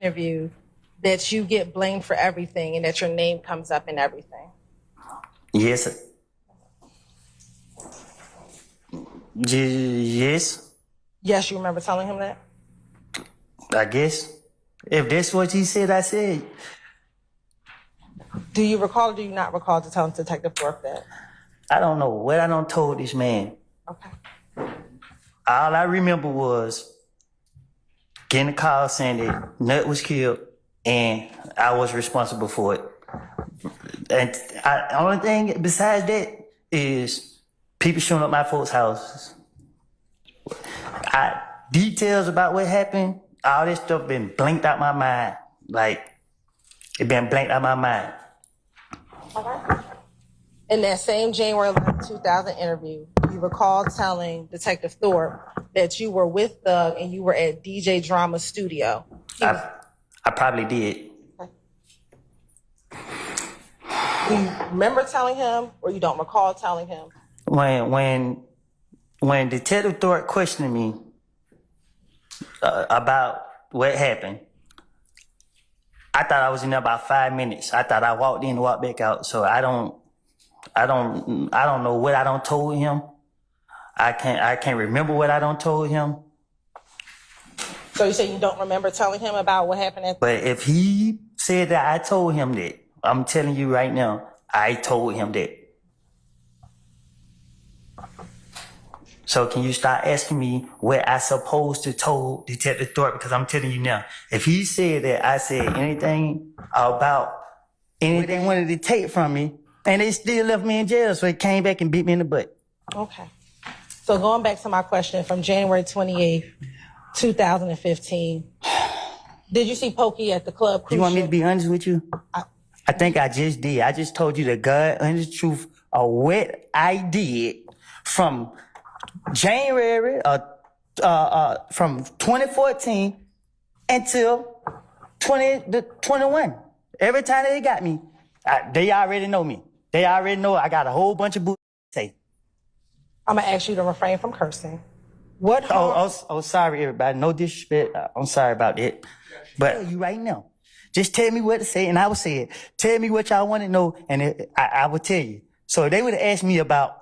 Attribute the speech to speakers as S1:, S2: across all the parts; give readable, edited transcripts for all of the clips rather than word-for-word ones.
S1: interview that you get blamed for everything and that your name comes up in everything?
S2: Yes. Yes.
S1: Yes, you remember telling him that?
S2: I guess. If that's what he said, I said.
S1: Do you recall or do you not recall to tell Detective Thorpe that?
S2: I don't know what I done told this man.
S1: Okay.
S2: All I remember was getting a call saying that Nut was killed and I was responsible for it. And the only thing besides that is people showing up my folks' houses. Details about what happened, all this stuff been blanked out my mind. Like, it been blanked out my mind.
S1: All right. In that same January 11, 2000 interview, you recall telling Detective Thorpe that you were with Thug and you were at DJ Drama's studio.
S2: I probably did.
S1: Okay. Do you remember telling him or you don't recall telling him?
S2: When Detective Thorpe questioned me about what happened, I thought I was in there about 5 minutes. I thought I walked in and walked back out. So I don't know what I done told him. I can't remember what I done told him.
S1: So you say you don't remember telling him about what happened
S2: But if he said that I told him that, I'm telling you right now, I told him that. So can you start asking me what I supposed to told Detective Thorpe? Because I'm telling you now, if he said that I said anything about anything they wanted to take from me, and they still left me in jail, so they came back and beat me in the butt.
S1: Okay. So going back to my question from January 28th, 2015, did you see Pokey at the club?
S2: You want me to be honest with you? I think I just did. I just told you the God honest truth of what I did from January from 2014 until 2021. Every time they got me, they already know me. They already know I got a whole bunch of boo say.
S1: I'm gonna ask you to refrain from cursing. What?
S2: Oh, sorry, everybody. No disrespect. I'm sorry about that. But you right now, just tell me what to say, and I will say it. Tell me what y'all want to know, and I will tell you. So if they would have asked me about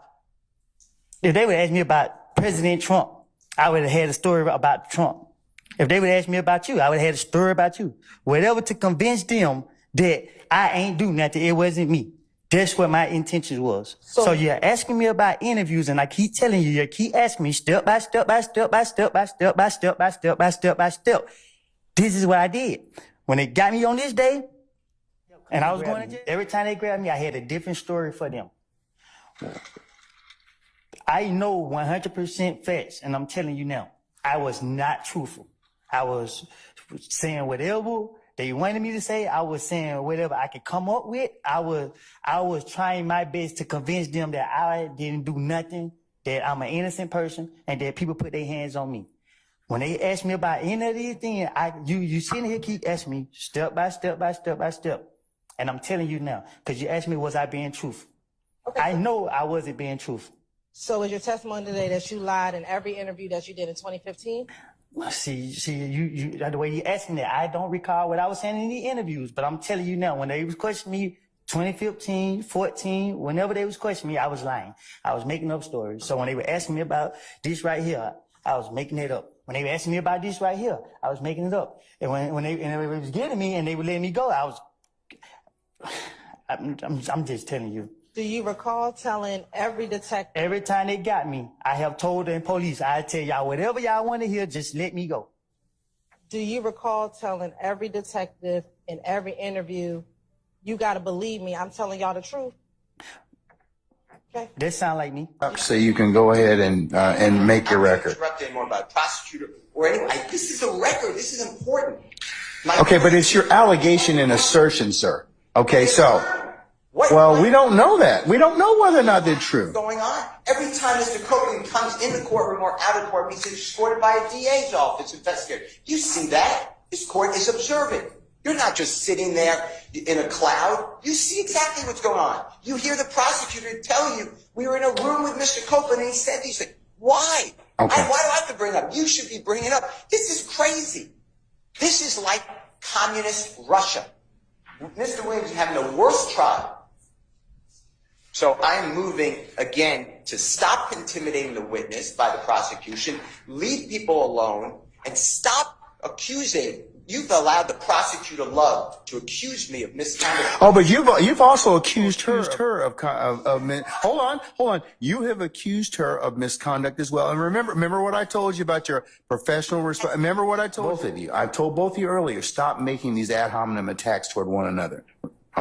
S2: President Trump, I would have had a story about Trump. If they would ask me about you, I would have had a story about you. Whatever to convince them that I ain't do nothing, it wasn't me. That's what my intentions was. So you're asking me about interviews, and I keep telling you, you keep asking me step by step by step by step by step by step by step by step by step. This is what I did. When they got me on this day, and I was going to jail, every time they grabbed me, I had a different story for them. I know 100% facts, and I'm telling you now, I was not truthful. I was saying whatever they wanted me to say. I was saying whatever I could come up with. I was trying my best to convince them that I didn't do nothing, that I'm an innocent person, and that people put their hands on me. When they ask me about any of these things, you sitting here keep asking me step by step by step by step. And I'm telling you now, because you asked me, was I being truthful? Okay. I know I wasn't being truthful.
S1: So is your testimony today that you lied in every interview that you did in 2015?
S2: See, you the way you asked me that, I don't recall what I was saying in the interviews, but I'm telling you now, when they was questioning me, 2015, 14, whenever they was questioning me, I was lying. I was making up stories. So when they were asking me about this right here, I was making it up. When they were asking me about this right here, I was making it up. And when they was getting me and they would let me go, I'm just telling you.
S1: Do you recall telling every detective?
S2: Every time they got me, I have told the police, I tell y'all whatever y'all want to hear, just let me go.
S1: Do you recall telling every detective in every interview, you got to believe me, I'm telling y'all the truth? Okay.
S2: That sound like me.
S3: So you can go ahead and make your record.
S4: I'm not interrupt anymore about prosecutor or anyone. This is a record. This is important.
S3: Okay, but it's your allegation and assertion, sir. Okay, so. Well, we don't know that. We don't know whether or not they're true.
S4: Going on. Every time Mr. Courtroom comes in the courtroom or out of court, he's escorted by a DA's office investigator. You see that? This court is observant. You're not just sitting there in a cloud. You see exactly what's going on. You hear the prosecutor tell you, we were in a room with Mr. Copeland and he said these things. Why?
S3: Okay.
S4: Why do I have to bring it up? You should be bringing it up. This is crazy. This is like communist Russia. Mr. Williams is having the worst trial. So I am moving, again, to stop intimidating the witness by the prosecution, leave people alone, and stop accusing. You've allowed the prosecutor Love to accuse me of misconduct.
S3: Oh, but you've also accused her of hold on. You have accused her of misconduct as well. And remember what I told you about your professional response. Remember what I told both of you. I told both of you earlier. Stop making these ad hominem attacks toward one another.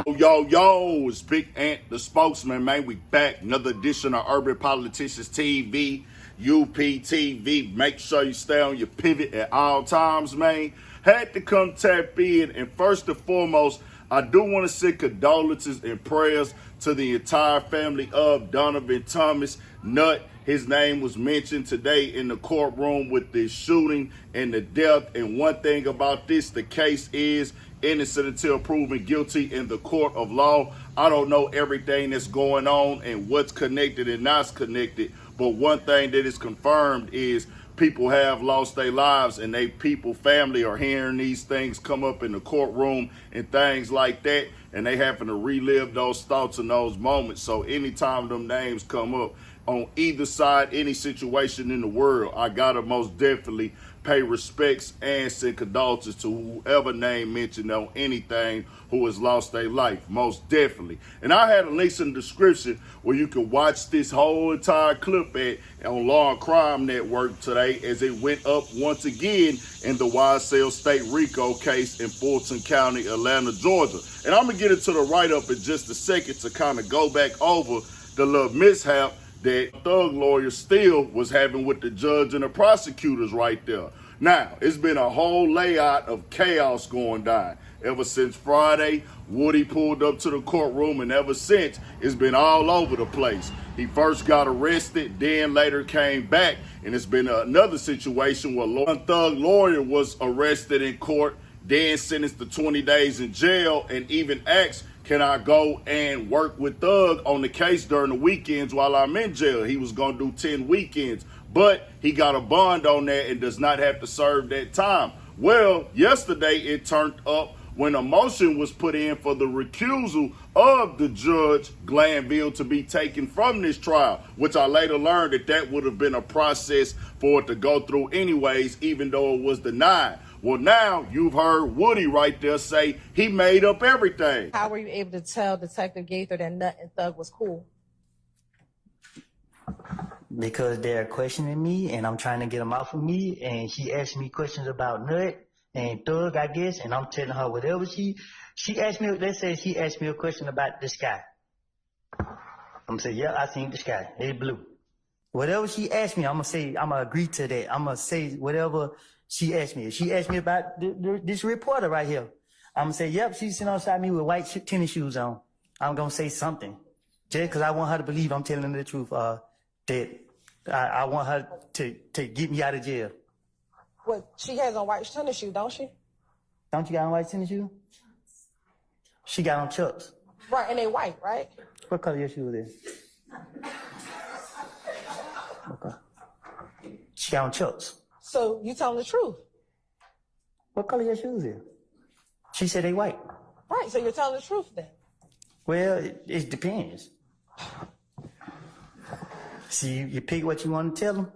S5: Yo, it's Big Ant, the spokesman, man. We back. Another edition of Urban Politicians TV, UPTV. Make sure you stay on your pivot at all times, man. Had to come tap in. And first and foremost, I do want to send condolences and prayers to the entire family of Donovan Thomas Nutt. His name was mentioned today in the courtroom with this shooting and the death. And one thing about this, the case is innocent until proven guilty in the court of law. I don't know everything that's going on and what's connected and not connected, but one thing that is confirmed is people have lost their lives, and family are hearing these things come up in the courtroom and things like that, and they having to relive those thoughts and those moments. So anytime them names come up on either side, any situation in the world, I gotta most definitely pay respects and send condolences to whoever name mentioned on anything who has lost their life, most definitely. And I had a link in the description where you can watch this whole entire clip on Law and Crime Network today as it went up once again in the YSL State Rico case in Fulton County, Atlanta, Georgia. And I'm gonna get into the write-up in just a second to kind of go back over the little mishap that thug lawyer still was having with the judge and the prosecutors right there. Now, it's been a whole layout of chaos going down. Ever since Friday, Woody pulled up to the courtroom, and ever since, it's been all over the place. He first got arrested, then later came back, and it's been another situation where one thug lawyer was arrested in court, then sentenced to 20 days in jail, and even asked, can I go and work with Thug on the case during the weekends while I'm in jail? He was going to do 10 weekends, but he got a bond on that and does not have to serve that time. Well, yesterday it turned up when a motion was put in for the recusal of the judge Glanville to be taken from this trial, which I later learned that would have been a process for it to go through anyways, even though it was denied. Well, now you've heard Woody right there say he made up everything.
S1: How were you able to tell Detective Gaither that Nut and Thug was cool?
S2: Because they're questioning me, and I'm trying to get them off of me, and she asked me questions about Nut and Thug, I guess, and I'm telling her whatever she asked me. Let's say she asked me a question about the sky. I'm gonna say, yeah, I seen the sky. It's blue. Whatever she asked me, I'm gonna agree to that. I'm gonna say whatever she asked me. If she asked me about this reporter right here, I'm gonna say, yep, she's sitting outside me with white tennis shoes on. I'm gonna say something, just because I want her to believe I'm telling her the truth. That I want her to get me out of jail.
S1: Well, she has on white tennis shoes, don't she?
S2: Don't you got on white tennis shoes? She got on Chucks.
S1: Right, and they white, right?
S2: What color your shoes is? Okay. She got on Chucks.
S1: So you telling the truth.
S2: What color your shoes is? She said they white.
S1: Right, so you're telling the truth then.
S2: Well, it depends. See, you pick what you want to tell them.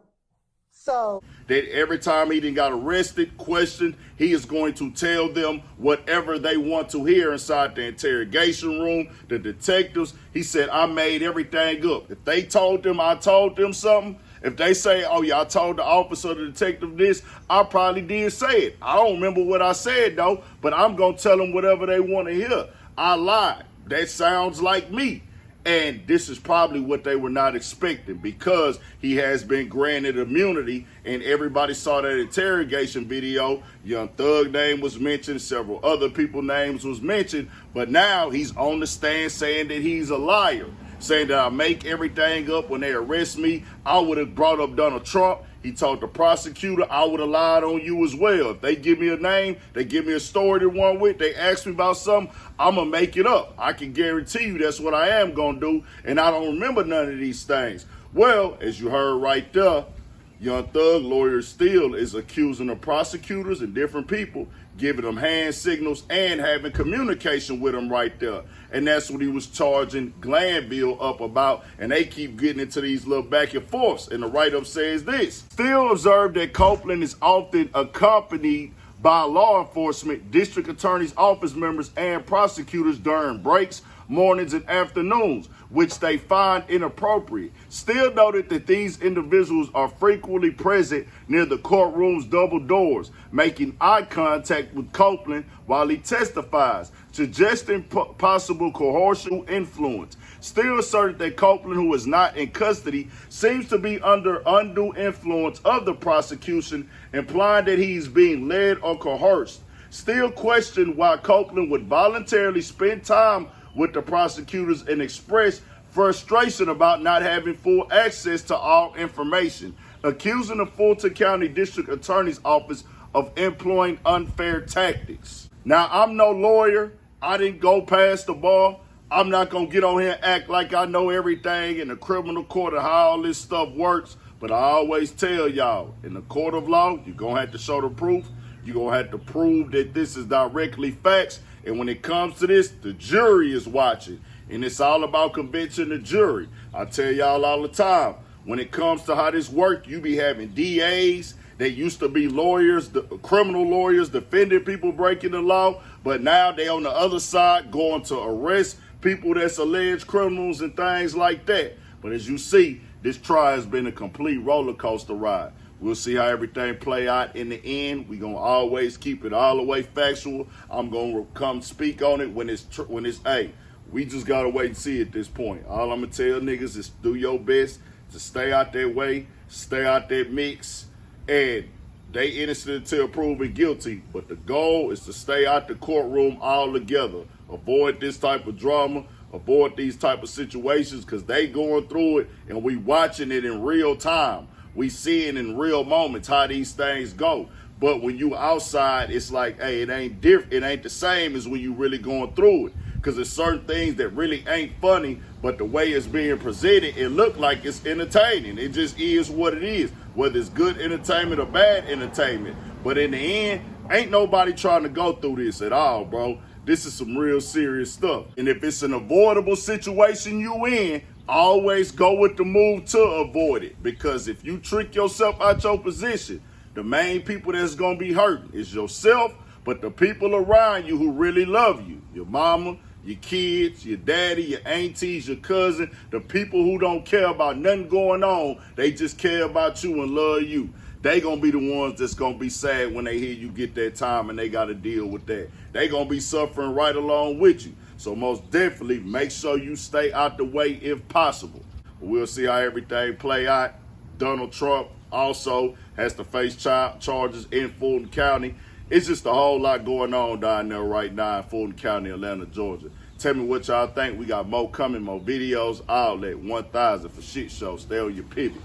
S1: So
S5: that every time he done got arrested, questioned, he is going to tell them whatever they want to hear inside the interrogation room, the detectives. He said, I made everything up. If they told them I told them something, if they say, oh yeah, I told the officer, the detective this, I probably did say it. I don't remember what I said though, but I'm going to tell them whatever they want to hear. I lied. That sounds like me. And this is probably what they were not expecting, because he has been granted immunity, and everybody saw that interrogation video. Young Thug name was mentioned, several other people names was mentioned, but now he's on the stand saying that he's a liar, saying that I make everything up. When they arrest me, I would have brought up Donald Trump. He told the prosecutor, I would have lied on you as well. If they give me a name, they give me a story to run with, they ask me about something, I'm going to make it up. I can guarantee you that's what I am going to do, and I don't remember none of these things. Well, as you heard right there, Young Thug lawyer still is accusing the prosecutors and different people, giving them hand signals and having communication with them right there. And that's what he was charging Glanville up about. And they keep getting into these little back and forths. And the write-up says this: still observed that Copeland is often accompanied by law enforcement, district attorney's office members, and prosecutors during breaks, mornings, and afternoons, which they find inappropriate. Still noted that these individuals are frequently present near the courtroom's double doors, making eye contact with Copeland while he testifies, suggesting possible coercive influence. Still asserted that Copeland, who is not in custody, seems to be under undue influence of the prosecution, implying that he's being led or coerced. Still questioned why Copeland would voluntarily spend time with the prosecutors and express frustration about not having full access to all information, accusing the Fulton County District Attorney's Office of employing unfair tactics. Now, I'm no lawyer. I didn't go past the bar. I'm not going to get on here and act like I know everything in the criminal court and how all this stuff works. But I always tell y'all, in the court of law, you're going to have to show the proof. You're going to have to prove that this is directly facts. And when it comes to this, the jury is watching. And it's all about convincing the jury. I tell y'all all the time, when it comes to how this works, you be having DAs that used to be lawyers, criminal lawyers, defending people breaking the law. But now they on the other side going to arrest people that's alleged criminals and things like that. But as you see, this trial has been a complete roller coaster ride. We'll see how everything play out in the end. We're going to always keep it all the way factual. I'm going to come speak on it when it's hey, we just got to wait and see at this point. All I'm going to tell niggas is do your best to stay out that way, stay out that mix, and they innocent until proven guilty. But the goal is to stay out the courtroom altogether. Avoid this type of drama. Avoid these type of situations because they going through it and we watching it in real time. We seeing in real moments how these things go. But when you outside, it's like, hey, it ain't different. It ain't the same as when you really going through it. Because there's certain things that really ain't funny, but the way it's being presented, it look like it's entertaining. It just is what it is, whether it's good entertainment or bad entertainment. But in the end, ain't nobody trying to go through this at all, bro. This is some real serious stuff. And if it's an avoidable situation you in, always go with the move to avoid it. Because if you trick yourself out your position, the main people that's going to be hurting is yourself, but the people around you who really love you, your mama, your kids, your daddy, your aunties, your cousin, the people who don't care about nothing going on, they just care about you and love you. They gonna be the ones that's gonna be sad when they hear you get that time and they gotta deal with that. They gonna be suffering right along with you. So most definitely make sure you stay out the way if possible. We'll see how everything play out. Donald Trump also has to face charges in Fulton County. It's just a whole lot going on down there right now in Fulton County, Atlanta, Georgia. Tell me what y'all think. We got more coming, more videos. All at 1000 for shit show. Stay on your pivot.